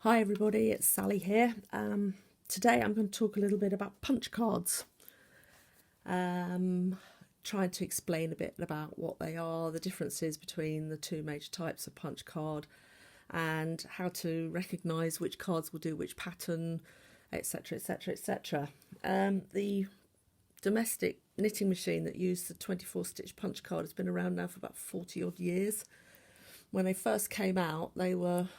Hi everybody, it's Sally here. Today I'm going to talk a little bit about punch cards. Trying to explain a bit about what they are, the differences between the two major types of punch card, and how to recognise which cards will do which pattern, etc, etc, etc. The domestic knitting machine that used the 24 stitch punch card has been around now for about 40 odd years. When they first came out, they were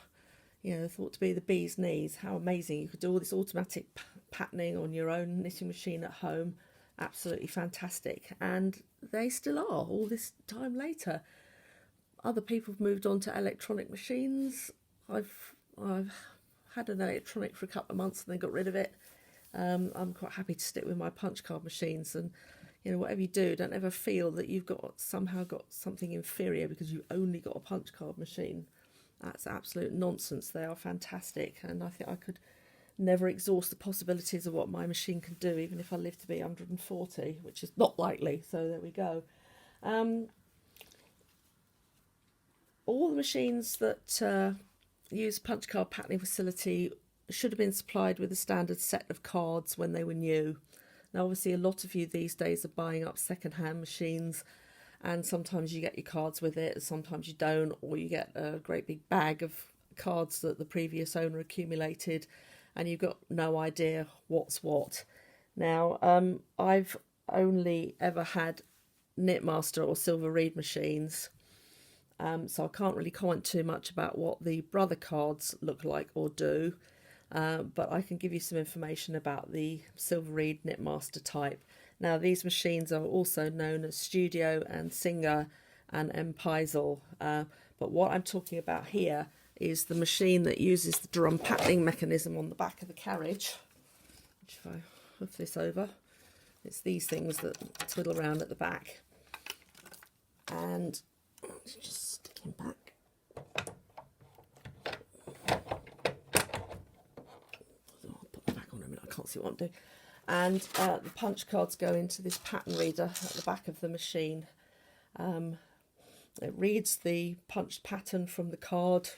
thought to be the bee's knees. How amazing. You could do all this automatic patterning on your own knitting machine at home. Absolutely fantastic. And they still are all this time later. Other people have moved on to electronic machines. I've had an electronic for a couple of months and then got rid of it. I'm quite happy to stick with my punch card machines, and whatever you do, don't ever feel that you've somehow got something inferior because you've only got a punch card machine. That's absolute nonsense. They are fantastic, and I think I could never exhaust the possibilities of what my machine can do, even if I live to be 140, which is not likely. So there we go. All the machines that use punch card patterning facility should have been supplied with a standard set of cards when they were new. Now, obviously, a lot of you these days are buying up second-hand machines, and sometimes you get your cards with it, sometimes you don't, or you get a great big bag of cards that the previous owner accumulated, and you've got no idea what's what. Now, I've only ever had Knitmaster or Silver Reed machines, so I can't really comment too much about what the brother cards look like or do, but I can give you some information about the Silver Reed Knitmaster type. Now, these machines are also known as Studio and Singer and Empeisel, but what I'm talking about here is the machine that uses the drum patterning mechanism on the back of the carriage. Which, if I move this over, it's these things that twiddle around at the back. And just sticking back. I'll put that back on a minute, I can't see what I'm doing. And the punch cards go into this pattern reader at the back of the machine. It reads the punched pattern from the card,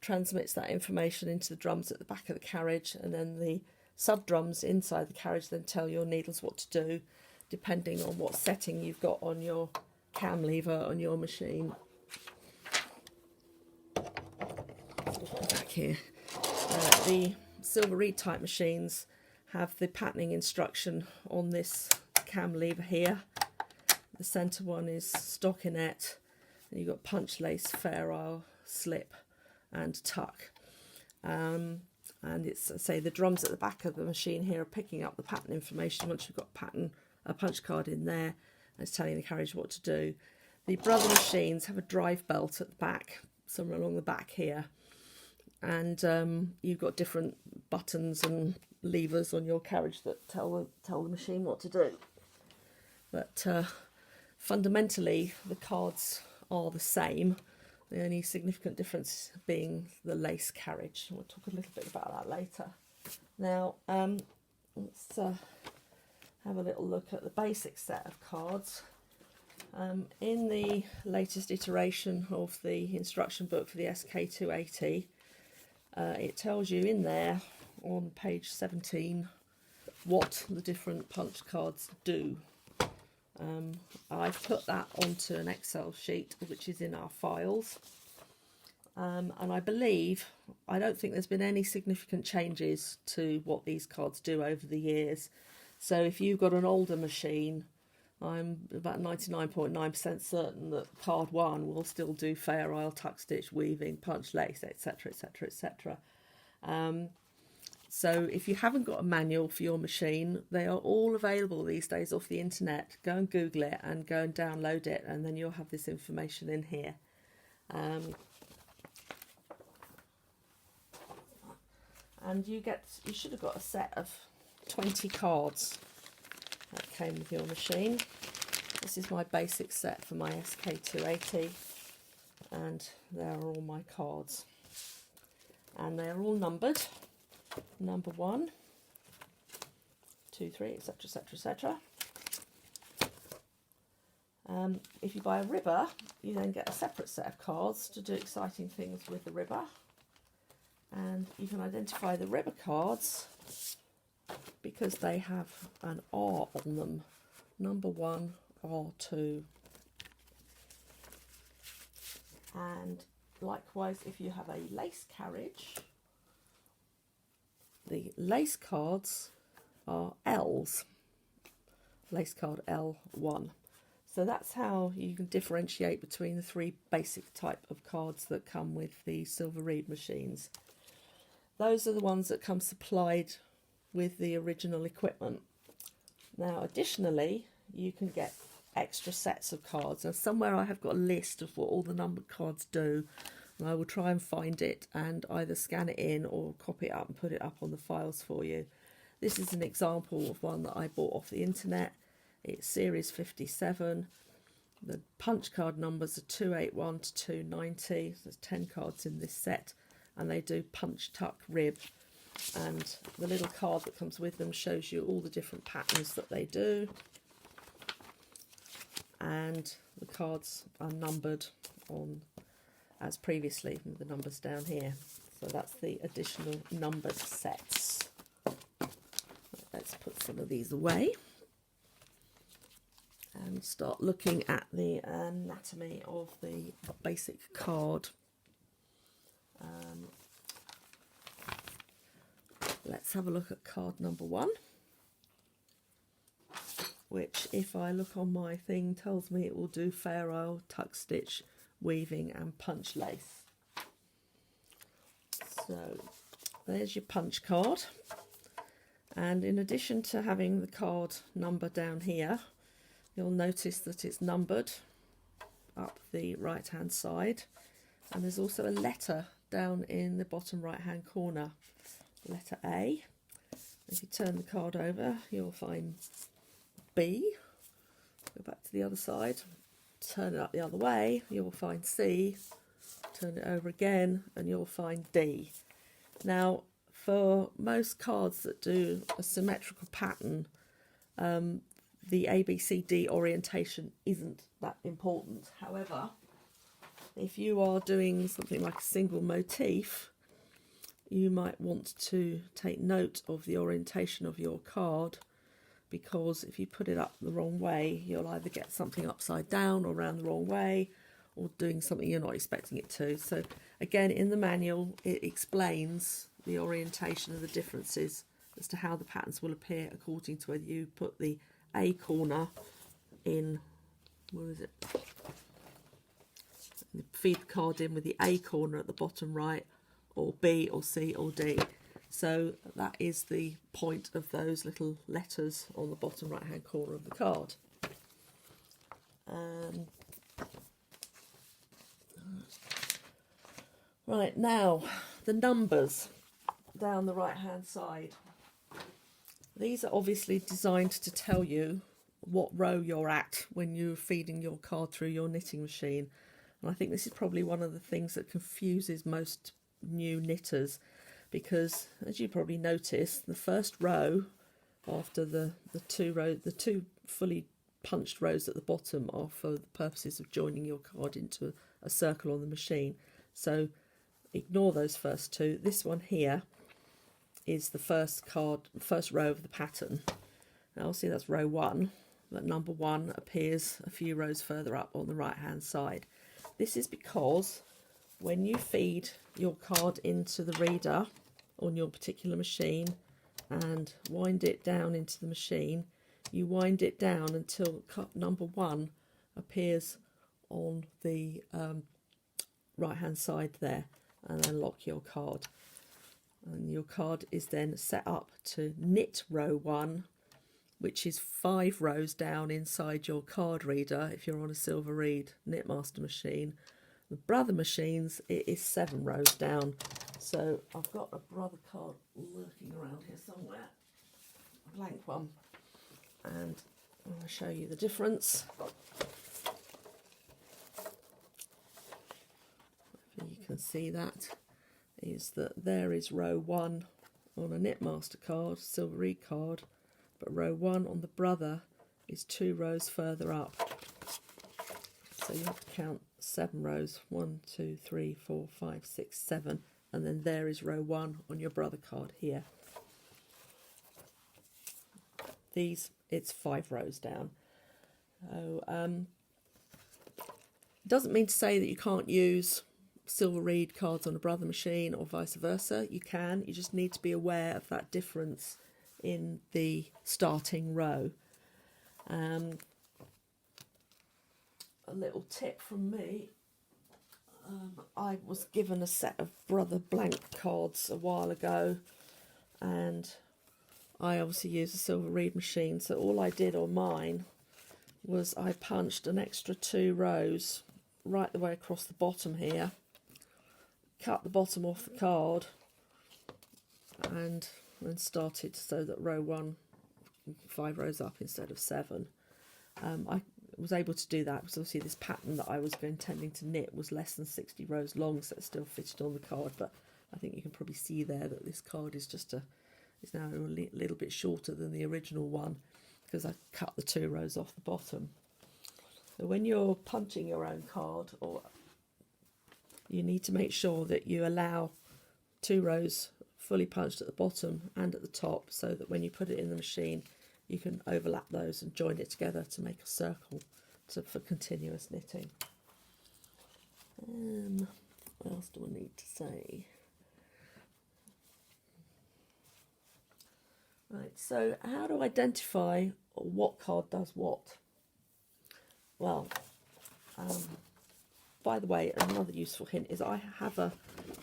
transmits that information into the drums at the back of the carriage, and then the sub drums inside the carriage then tell your needles what to do, depending on what setting you've got on your cam lever on your machine. Back here, the Silver Reed type machines have the patterning instruction on this cam lever here. The centre one is stockinette, and you've got punch lace, fair isle, slip and tuck. And it's, say, the drums at the back of the machine here are picking up the pattern information once you've got a punch card in there, and it's telling the carriage what to do. The brother machines have a drive belt at the back, somewhere along the back here, and you've got different buttons and levers on your carriage that tell the machine what to do. But fundamentally, the cards are the same. The only significant difference being the lace carriage. We'll talk a little bit about that later. Now, let's have a little look at the basic set of cards. In the latest iteration of the instruction book for the SK280, it tells you in there on page 17 what the different punch cards do. I've put that onto an Excel sheet which is in our files, and I don't think there's been any significant changes to what these cards do over the years. So if you've got an older machine, I'm about 99.9% certain that card 1 will still do fair isle, tuck stitch, weaving, punch lace, etc, etc, etc. So if you haven't got a manual for your machine, they are all available these days off the internet. Go and Google it and go and download it, and then you'll have this information in here. And you should have got a set of 20 cards that came with your machine. This is my basic set for my SK280, and there are all my cards. And they're all numbered. Number 1, 2, 3, etc, etc, etc. If you buy a ribber, you then get a separate set of cards to do exciting things with the ribber. And you can identify the ribber cards because they have an R on them. Number 1, R2. And likewise, if you have a lace carriage, the lace cards are L's. Lace card L1. So that's how you can differentiate between the 3 basic type of cards that come with the silver reed machines. Those are the ones that come supplied with the original equipment. Now additionally, you can get extra sets of cards. Now somewhere I have got a list of what all the numbered cards do, and I will try and find it and either scan it in or copy it up and put it up on the files for you. This is an example of one that I bought off the internet. It's series 57. The punch card numbers are 281 to 290. There's 10 cards in this set, and they do punch, tuck, rib. And the little card that comes with them shows you all the different patterns that they do. And the cards are numbered on as previously, with the numbers down here. So that's the additional numbered sets. Let's put some of these away and start looking at the anatomy of the basic card. Let's have a look at card number 1, which, if I look on my thing, tells me it will do fair isle, tuck stitch, weaving and punch lace. So there's your punch card, and in addition to having the card number down here, you'll notice that it's numbered up the right hand side, and there's also a letter down in the bottom right hand corner, letter A. If you turn the card over, you'll find B. Go back to the other side, turn it up the other way, you'll find C. Turn it over again and you'll find D. Now, for most cards that do a symmetrical pattern, the ABCD orientation isn't that important. However, if you are doing something like a single motif, you might want to take note of the orientation of your card, because if you put it up the wrong way, you'll either get something upside down or around the wrong way, or doing something you're not expecting it to. So again, in the manual, it explains the orientation and the differences as to how the patterns will appear according to whether you put the A corner in, where is it? Feed the card in with the A corner at the bottom right, or B or C or D. So that is the point of those little letters on the bottom right hand corner of the card. Right, now the numbers down the right hand side. These are obviously designed to tell you what row you're at when you're feeding your card through your knitting machine. And I think this is probably one of the things that confuses most new knitters, because as you probably noticed, the first row after the two fully punched rows at the bottom are for the purposes of joining your card into a circle on the machine. So ignore those first two. This one here is the first row of the pattern. Now see, that's row 1, but number 1 appears a few rows further up on the right hand side. This is because when you feed your card into the reader on your particular machine and wind it down into the machine, you wind it down until cut number 1 appears on the right hand side there, and then lock your card. And your card is then set up to knit row 1, which is 5 rows down inside your card reader if you're on a Silver Reed Knitmaster machine. The Brother machines, it is 7 rows down. So I've got a Brother card lurking around here somewhere, a blank one, and I'll show you the difference. Hopefully you can see that. Is that there is row 1 on a Knitmaster card, Silver Reed card, but row 1 on the Brother is 2 rows further up. So you have to count 7 rows, 1, 2, 3, 4, 5, 6, 7, and then there is row 1 on your brother card here. These, it's 5 rows down. So doesn't mean to say that you can't use silver reed cards on a brother machine or vice versa. You can, you just need to be aware of that difference in the starting row. A little tip from me, I was given a set of brother blank cards a while ago, and I obviously use a silver reed machine, so all I did on mine was I punched an extra 2 rows right the way across the bottom here, cut the bottom off the card, and then started so that row 1, 5 rows up instead of 7. I was able to do that because obviously this pattern that I was intending to knit was less than 60 rows long, so it still fitted on the card, but I think you can probably see there that this card is just it's now a little bit shorter than the original one because I cut the 2 rows off the bottom. So when you're punching your own card, or you need to make sure that you allow 2 rows fully punched at the bottom and at the top, so that when you put it in the machine you can overlap those and join it together to make a circle for continuous knitting. What else do I need to say? Right, so how to identify what card does what? Well, by the way, another useful hint is I have a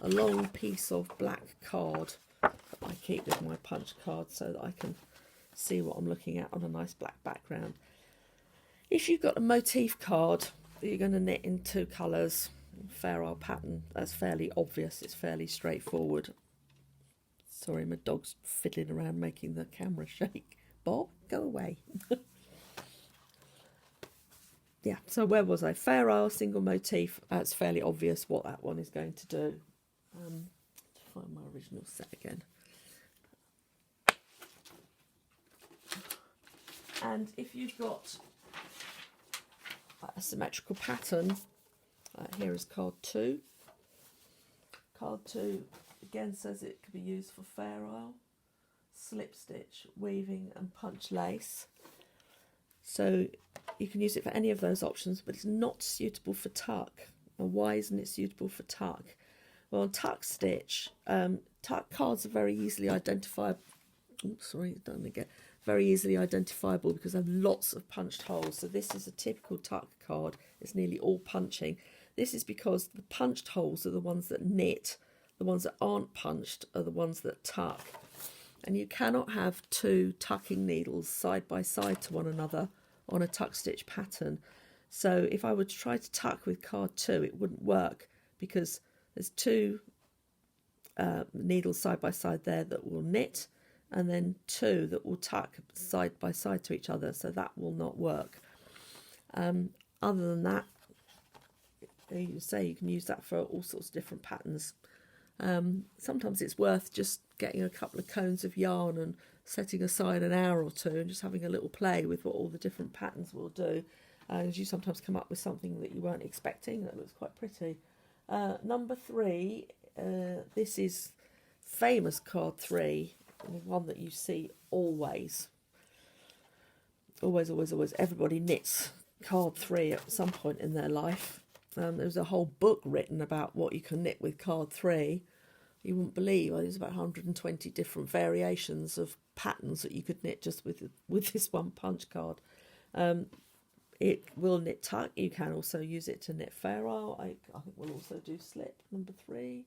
long piece of black card that I keep with my punch card so that I can see what I'm looking at on a nice black background. If you've got a motif card that you're going to knit in 2 colours, Fair Isle pattern, that's fairly obvious, it's fairly straightforward. Sorry, my dog's fiddling around making the camera shake. Bob, go away. Yeah, so where was I? Fair Isle, single motif, it's fairly obvious what that one is going to do. To find my original set again. And if you've got a symmetrical pattern, here is card 2. Card 2 again says it could be used for Fair Isle, slip stitch, weaving and punch lace. So you can use it for any of those options, but it's not suitable for tuck. And why isn't it suitable for tuck? Well, on tuck stitch, tuck cards are very easily identifiable. Oops, sorry, done again. Very easily identifiable because they have lots of punched holes. So this is a typical tuck card. It's nearly all punching. This is because the punched holes are the ones that knit. The ones that aren't punched are the ones that tuck. And you cannot have 2 tucking needles side by side to one another on a tuck stitch pattern. So if I were to try to tuck with card 2, it wouldn't work because there's 2 needles side by side there that will knit, and then 2 that will tuck side by side to each other, so that will not work. Other than that, you say you can use that for all sorts of different patterns. Sometimes it's worth just getting a couple of cones of yarn and setting aside an hour or 2 and just having a little play with what all the different patterns will do. And you sometimes come up with something that you weren't expecting that looks quite pretty. Number 3, this is famous card 3, one that you see always. Always. Everybody knits card 3 at some point in their life. There's a whole book written about what you can knit with card 3. You wouldn't believe, there's about 120 different variations of patterns that you could knit just with this one punch card. It will knit tuck. You can also use it to knit Fair Isle. I think we'll also do slip, number 3.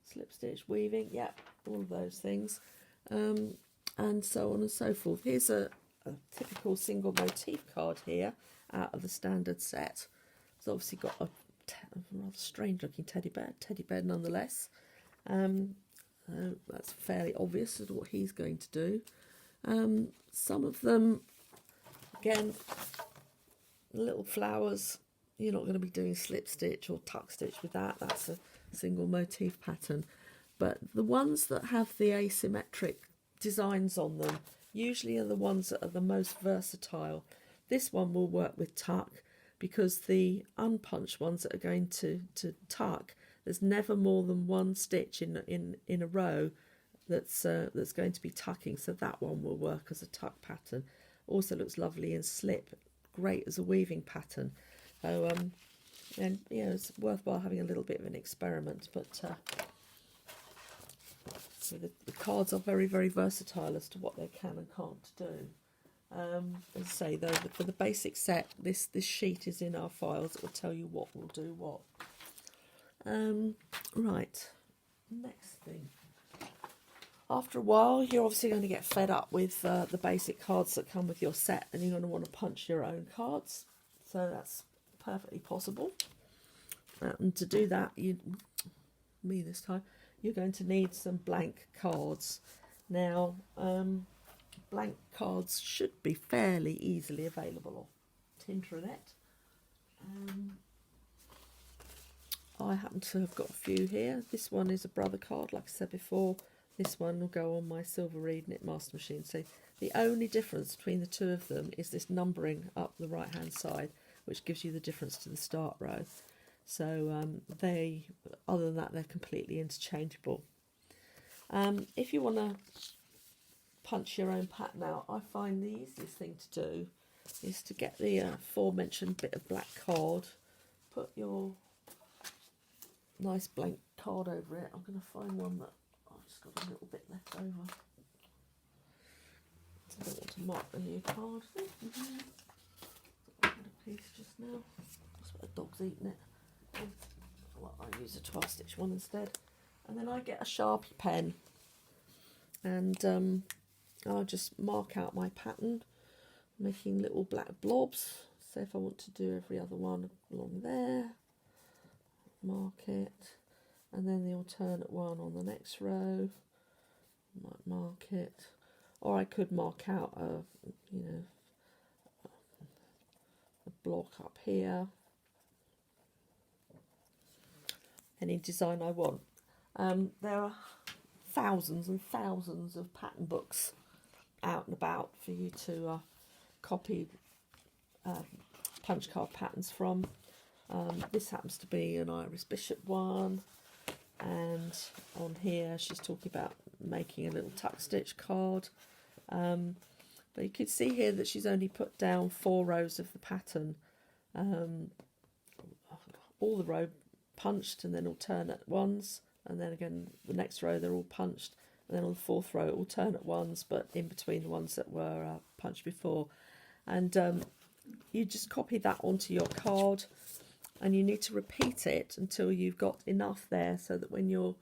Slip stitch, weaving, yep, all of those things. And so on and so forth. Here's a typical single motif card here out of the standard set. It's obviously got a rather strange looking teddy bear nonetheless. That's fairly obvious as to what he's going to do. Some of them, again, little flowers, you're not going to be doing slip stitch or tuck stitch with that. That's a single motif pattern. But the ones that have the asymmetric designs on them usually are the ones that are the most versatile. This one will work with tuck because the unpunched ones that are going to tuck, there's never more than one stitch in a row that's going to be tucking, so that one will work as a tuck pattern. Also looks lovely in slip, great as a weaving pattern. So and you know, it's worthwhile having a little bit of an experiment. But so the cards are very, very versatile as to what they can and can't do. As I say though, for the basic set, this sheet is in our files. It will tell you what will do what. Right, next thing. After a while, you're obviously going to get fed up with the basic cards that come with your set, and you're going to want to punch your own cards. So that's perfectly possible. And to do that, this time, you're going to need some blank cards. Now, blank cards should be fairly easily available on Tinternet. I happen to have got a few here. This one is a brother card, like I said before. This one will go on my Silver Reed Knit Master Machine. So the only difference between the two of them is this numbering up the right hand side, which gives you the difference to the start row. So other than that, they're completely interchangeable. If you want to punch your own pattern out, I find the easiest thing to do is to get the aforementioned bit of black card, put your nice blank card over it. I'm going to find one that I've just got a little bit left over. I don't want to mark the new card. I had a piece just now. That's what the dog's eating it. Well, I use a 12-stitch one instead. And then I get a Sharpie pen and I'll just mark out my pattern, making little black blobs. So if I want to do every other one along there, mark it, and then the alternate one on the next row, might mark it, or I could mark out a block up here, any design I want. There are thousands and thousands of pattern books out and about for you to copy punch card patterns from. This happens to be an Iris Bishop one, and on here she's talking about making a little tuck stitch card. But you can see here that she's only put down 4 rows of the pattern, all the row punched and then alternate ones, and then again the next row they're all punched, and then on the 4th row alternate ones, but in between the ones that were punched before. And you just copy that onto your card, and you need to repeat it until you've got enough there so that when you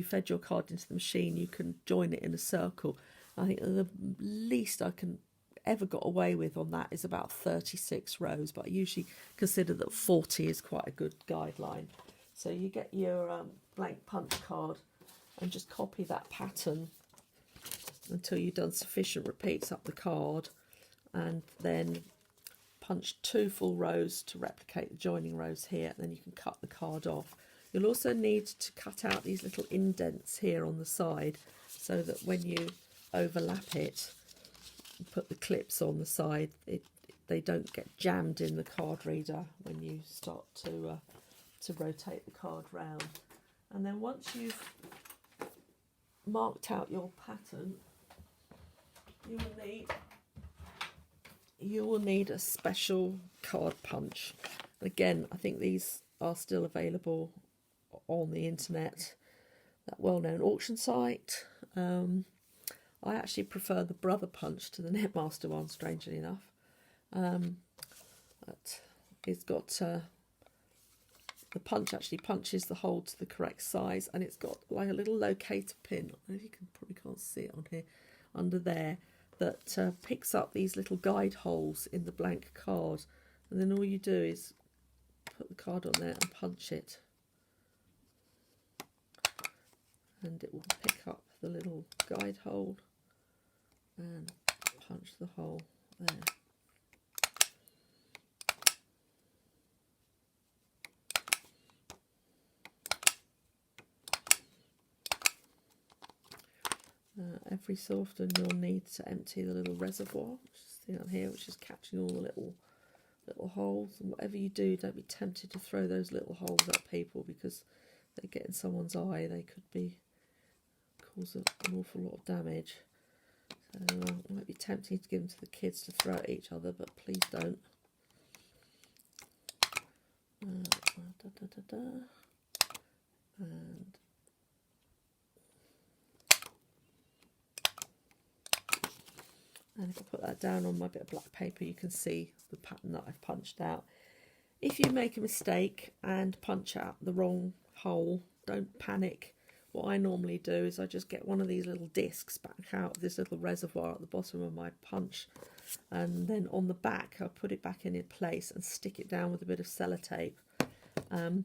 fed your card into the machine, you can join it in a circle. I think the least I can ever got away with on that is about 36 rows, but I usually consider that 40 is quite a good guideline. So you get your blank punch card and just copy that pattern until you've done sufficient repeats up the card, and then punch 2 full rows to replicate the joining rows here, and then you can cut the card off. You'll also need to cut out these little indents here on the side so that when you overlap it, put the clips on the side, they don't get jammed in the card reader when you start to rotate the card round. And then once you've marked out your pattern, you will need a special card punch. Again, I think these are still available on the internet, that well-known auction site. I actually prefer the Brother Punch to the Knitmaster one, strangely enough. But it's got the punch actually punches the hole to the correct size, and it's got like a little locator pin. I don't know if you probably can't see it on here, under there, that picks up these little guide holes in the blank card, and then all you do is put the card on there and punch it, and it will pick up the little guide hole and punch the hole there. Every so often you'll need to empty the little reservoir, which is down here, which is catching all the little holes. And whatever you do, don't be tempted to throw those little holes at people, because they get in someone's eye, they could cause an awful lot of damage. So it might be tempting to give them to the kids to throw at each other, but please don't. And if I put that down on my bit of black paper, you can see the pattern that I've punched out. If you make a mistake and punch out the wrong hole, don't panic. What I normally do is I just get one of these little discs back out of this little reservoir at the bottom of my punch, and then on the back I put it back in place and stick it down with a bit of sellotape. And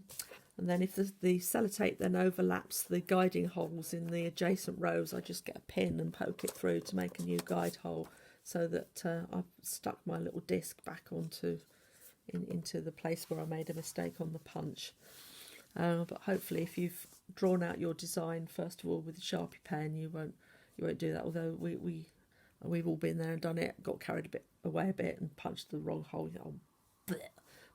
then if the sellotape then overlaps the guiding holes in the adjacent rows, I just get a pin and poke it through to make a new guide hole, so that I've stuck my little disc back onto into the place where I made a mistake on the punch. But hopefully, if you've drawn out your design first of all with a Sharpie pen, you won't do that. Although we've all been there and done it, got carried away a bit and punched the wrong hole.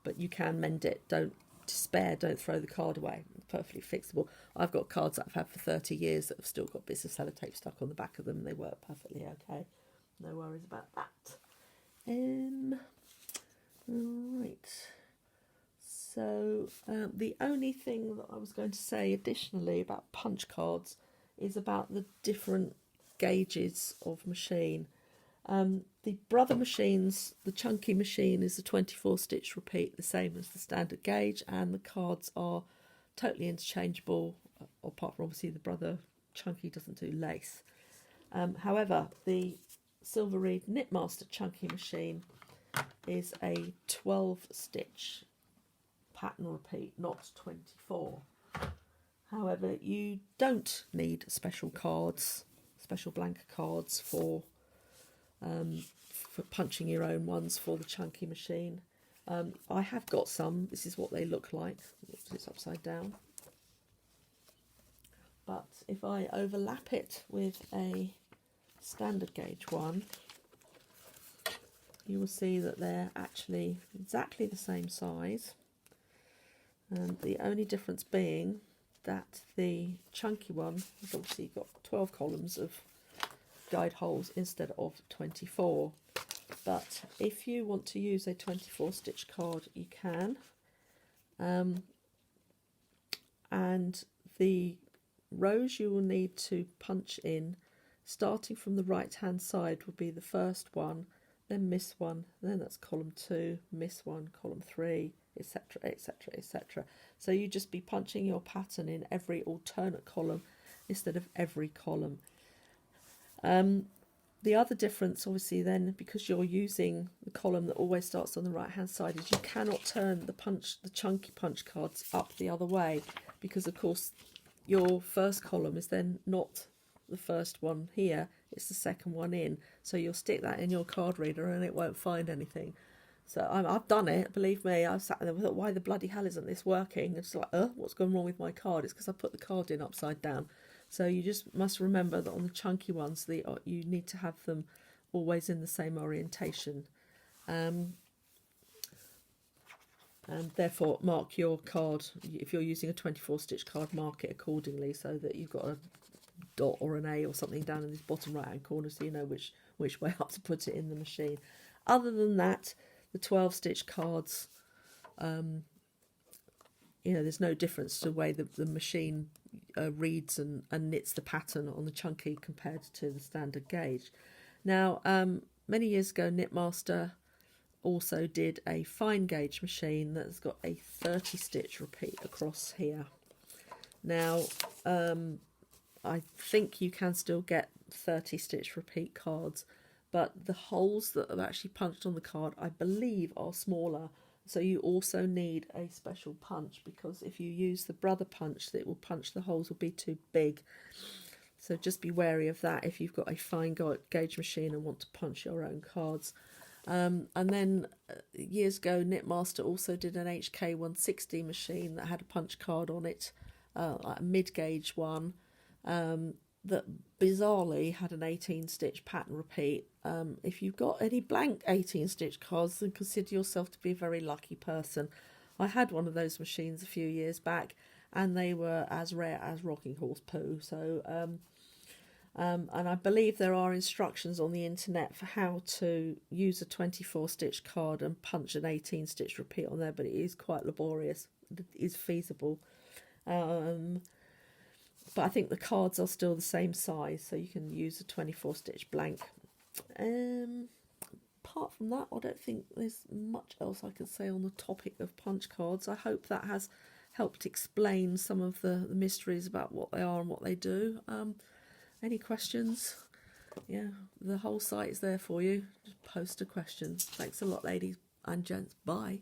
But you can mend it. Don't despair. Don't throw the card away. It's perfectly fixable. I've got cards that I've had for 30 years that have still got bits of sellotape stuck on the back of them, and they work perfectly okay. No worries about that. Right. So the only thing that I was going to say additionally about punch cards is about the different gauges of machine. The brother machines, the chunky machine is a 24 stitch repeat, the same as the standard gauge, and the cards are totally interchangeable, apart from obviously the brother chunky doesn't do lace. However, the Silver Reed Knitmaster chunky machine is a 12 stitch pattern repeat, not 24. However, you don't need special cards, special blank cards for punching your own ones for the chunky machine. I have got some. This is what they look like. Oops, it's upside down. But if I overlap it with a standard gauge one, you will see that they're actually exactly the same size, and the only difference being that the chunky one has obviously got 12 columns of guide holes instead of 24. But if you want to use a 24 stitch card, you can, and the rows you will need to punch in, starting from the right hand side, will be the first one, then miss one, then that's column 2, miss one, column 3, etc, etc, etc. So you just be punching your pattern in every alternate column instead of every column. The other difference, obviously, then, because you're using the column that always starts on the right hand side, is you cannot turn the chunky punch cards up the other way, because of course your first column is then not the first one here, it's the second one in, so you'll stick that in your card reader and it won't find anything. So I've done it, believe me. I've sat there and thought, why the bloody hell isn't this working? It's like, what's going wrong with my card? It's because I put the card in upside down. So you just must remember that on the chunky ones, you need to have them always in the same orientation. And therefore mark your card, if you're using a 24 stitch card, mark it accordingly so that you've got a dot or an A or something down in this bottom right hand corner, so you know which way up to put it in the machine. Other than that, the 12 stitch cards, there's no difference to the way the machine reads and knits the pattern on the chunky compared to the standard gauge. Now, many years ago, Knitmaster also did a fine gauge machine that's got a 30 stitch repeat across here. Now, I think you can still get 30 stitch repeat cards, but the holes that are actually punched on the card, I believe, are smaller. So you also need a special punch, because if you use the brother punch, the holes will be too big. So just be wary of that if you've got a fine gauge machine and want to punch your own cards. And then years ago, Knitmaster also did an HK 160 machine that had a punch card on it, like a mid-gauge one, that bizarrely had an 18 stitch pattern repeat. If you've got any blank 18 stitch cards, then consider yourself to be a very lucky person. I had one of those machines a few years back, and they were as rare as rocking horse poo. So and I believe there are instructions on the internet for how to use a 24 stitch card and punch an 18 stitch repeat on there, but it is quite laborious. It is feasible. But I think the cards are still the same size, so you can use a 24 stitch blank. Apart from that, I don't think there's much else I can say on the topic of punch cards. I hope that has helped explain some of the mysteries about what they are and what they do. Any questions? Yeah, the whole site is there for you. Just post a question. Thanks a lot, ladies and gents. Bye.